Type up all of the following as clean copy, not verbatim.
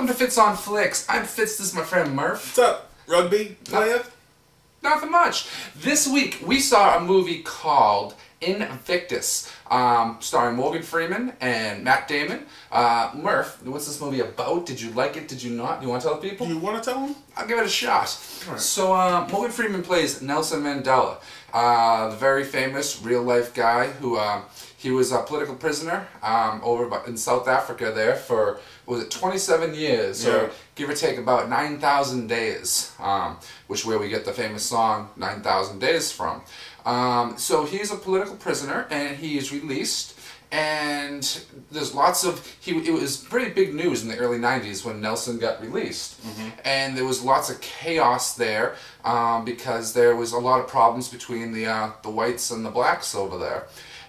Welcome to Fitz on Flix. I'm Fitz, this is my friend Murph. What's up, rugby player? Nothing much. This week we saw a movie called Invictus, starring Morgan Freeman and Matt Damon. Murph, what's this movie about? Did you like it? Did you not? Do you want to tell the people? You want to tell them? I'll give it a shot. Right. So Morgan Freeman plays Nelson Mandela, the very famous real-life guy who he was a political prisoner over in South Africa there for, was it 27 years, or give or take about 9,000 days, which is where we get the famous song 9,000 Days from. So he's a political prisoner and he is released. And there's lots of, it was pretty big news in the early 90s when Nelson got released. And there was lots of chaos there because there was a lot of problems between the whites and the blacks over there.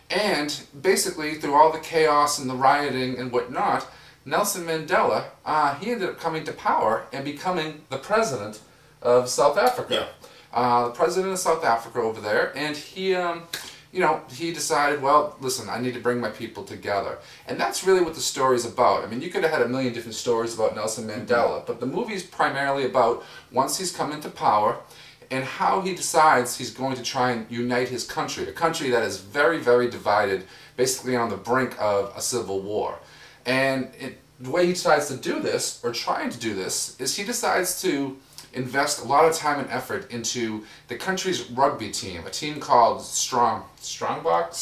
And basically, through all the chaos and the rioting and whatnot, Nelson Mandela, he ended up coming to power and becoming the president of South Africa. The president of South Africa over there, and he, you know, he decided, well, listen, I need to bring my people together. And that's really what the story's about. I mean, you could have had a million different stories about Nelson Mandela, but the movie's primarily about once he's come into power and how he decides he's going to try and unite his country, a country that is very, very divided, basically on the brink of a civil war. And the way he decides to do this, or trying to do this, is he decides to invest a lot of time and effort into the country's rugby team, a team called Springboks.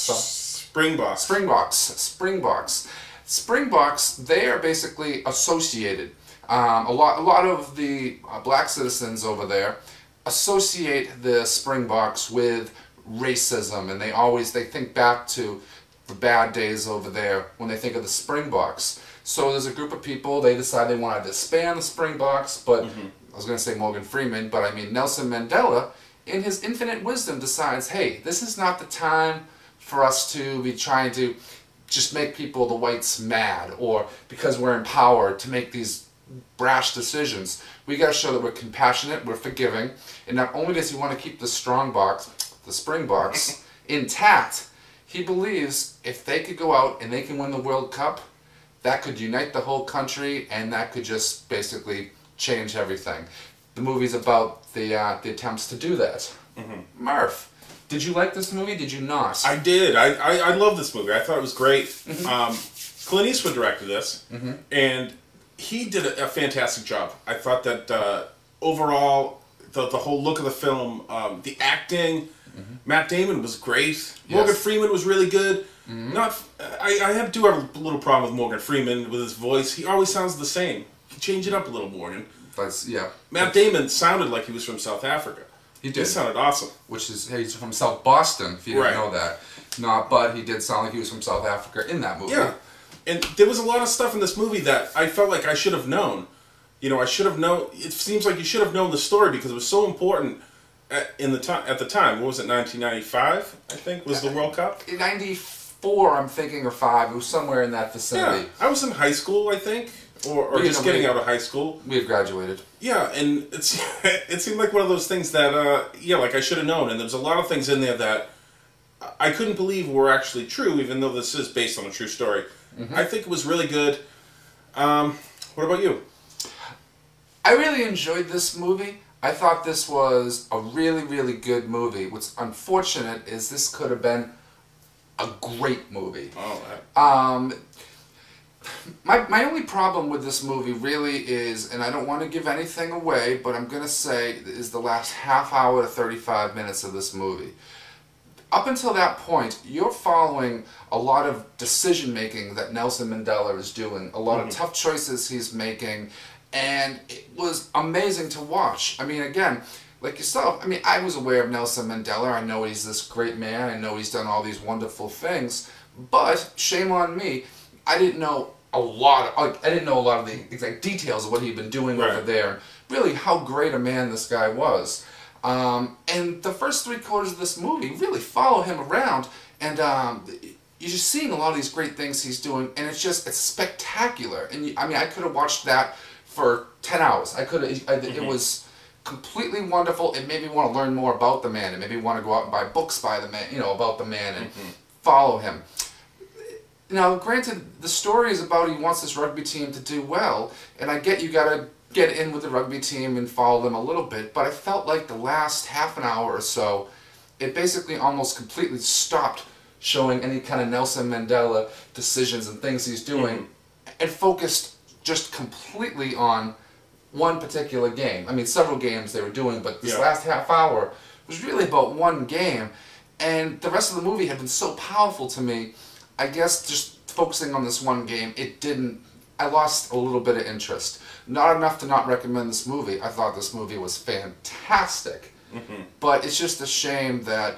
Springboks, they are basically associated. A lot of the black citizens over there associate the Springboks with racism, and they think back to the bad days over there when they think of the Springboks. So there's a group of people, they decide they want to disband the Springboks, but I was going to say Morgan Freeman, but I mean Nelson Mandela, in his infinite wisdom, decides, hey, this is not the time for us to be trying to just make people, the whites, mad, or because we're in power to make these brash decisions. We got to show that we're compassionate, we're forgiving, and not only does he want to keep the Springboks intact, he believes if they could go out and they can win the World Cup, that could unite the whole country, and that could just basically change everything. The movie's about the attempts to do that. Murph, did you like this movie? Did you not? I did. I love this movie. I thought it was great. Clint Eastwood directed this, and he did a fantastic job. I thought that overall, the whole look of the film, the acting, Matt Damon was great. Morgan Freeman was really good. I do have a little problem with Morgan Freeman with his voice. He always sounds the same. Change it up a little, Morgan. Matt Damon sounded like he was from South Africa. He did. He sounded awesome. Which is, hey, he's from South Boston, if you didn't know that. No, but he did sound like he was from South Africa in that movie. Yeah. And there was a lot of stuff in this movie that I felt like I should have known. You know, I should have known. It seems like you should have known the story because it was so important at the time. What was it, 1995, I think, was the World Cup? 94, I'm thinking, or 5. It was somewhere in that vicinity. Yeah. I was in high school, I think. Or just getting out of high school. We had graduated. Yeah, and it seemed like one of those things that, like I should have known. And there's a lot of things in there that I couldn't believe were actually true, even though this is based on a true story. I think it was really good. What about you? I really enjoyed this movie. I thought this was a really, really good movie. What's unfortunate is this could have been a great movie. My only problem with this movie really is, and I don't want to give anything away, but I'm going to say, is the last half hour to 35 minutes of this movie. Up until that point, you're following a lot of decision-making that Nelson Mandela is doing, a lot of tough choices he's making, and it was amazing to watch. I mean, again, like yourself, I mean, I was aware of Nelson Mandela. I know he's this great man. I know he's done all these wonderful things, but shame on me, I didn't know a lot of the exact details of what he'd been doing over there, and really how great a man this guy was. And the first 3/4 of this movie really follow him around, and you're just seeing a lot of these great things he's doing, and it's spectacular. And I mean, I could have watched that for 10 hours. It was completely wonderful. It made me want to learn more about the man. It made me want to go out and buy books by the man, about the man, and follow him. Now, granted, the story is about he wants this rugby team to do well, and I get you gotta get in with the rugby team and follow them a little bit, but I felt like the last half an hour or so, it basically almost completely stopped showing any kind of Nelson Mandela decisions and things he's doing, and focused just completely on one particular game. I mean, several games they were doing, but this last half hour was really about one game, and the rest of the movie had been so powerful to me. I guess just focusing on this one game, I lost a little bit of interest. Not enough to not recommend this movie. I thought this movie was fantastic. But it's just a shame that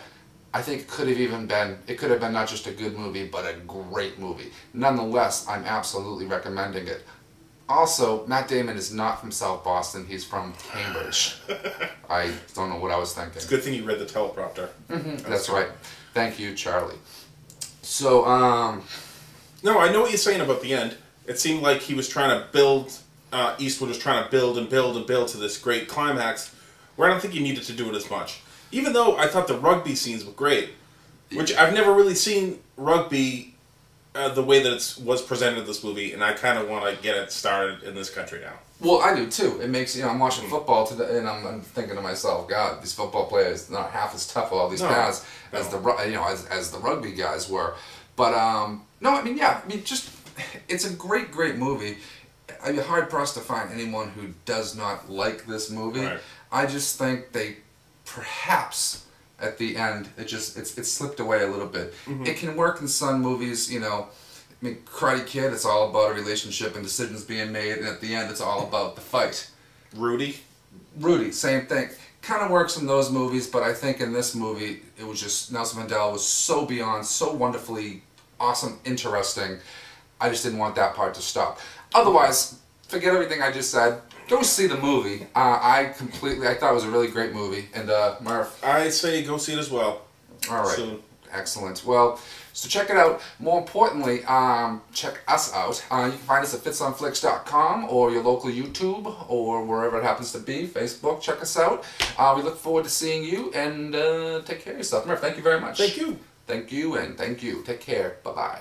I think it could have been not just a good movie, but a great movie. Nonetheless, I'm absolutely recommending it. Also, Matt Damon is not from South Boston. He's from Cambridge. I don't know what I was thinking. It's a good thing you read the teleprompter. That's right. Thank you, Charlie. So, No, I know what you're saying about the end. It seemed like he was trying to build, Eastwood was trying to build and build and build to this great climax, where I don't think he needed to do it as much. Even though I thought the rugby scenes were great, which I've never really seen rugby the way that it was presented in this movie, and I kind of want to get it started in this country now. Well, I do too. It makes, I'm watching football today, and I'm thinking to myself, God, these football players are not half as tough with all these pads as the rugby guys were. But no, I mean, just it's a great, great movie. I'd be hard pressed to find anyone who does not like this movie. Right. I just think they perhaps at the end it slipped away a little bit. It can work in some movies, I mean, Karate Kid, it's all about a relationship and decisions being made, and at the end it's all about the fight. Rudy, same thing. Kind of works in those movies, but I think in this movie it was just Nelson Mandela was so beyond, so wonderfully awesome, interesting. I just didn't want that part to stop. Otherwise, forget everything I just said. Go see the movie. I thought it was a really great movie. And Murph, I say go see it as well. All right. Soon. Excellent. Well, so check it out. More importantly, check us out. You can find us at fitsonflix.com or your local YouTube or wherever it happens to be. Facebook, check us out. We look forward to seeing you, and take care of yourself. Murph, thank you very much. Thank you. Thank you, and thank you. Take care. Bye-bye.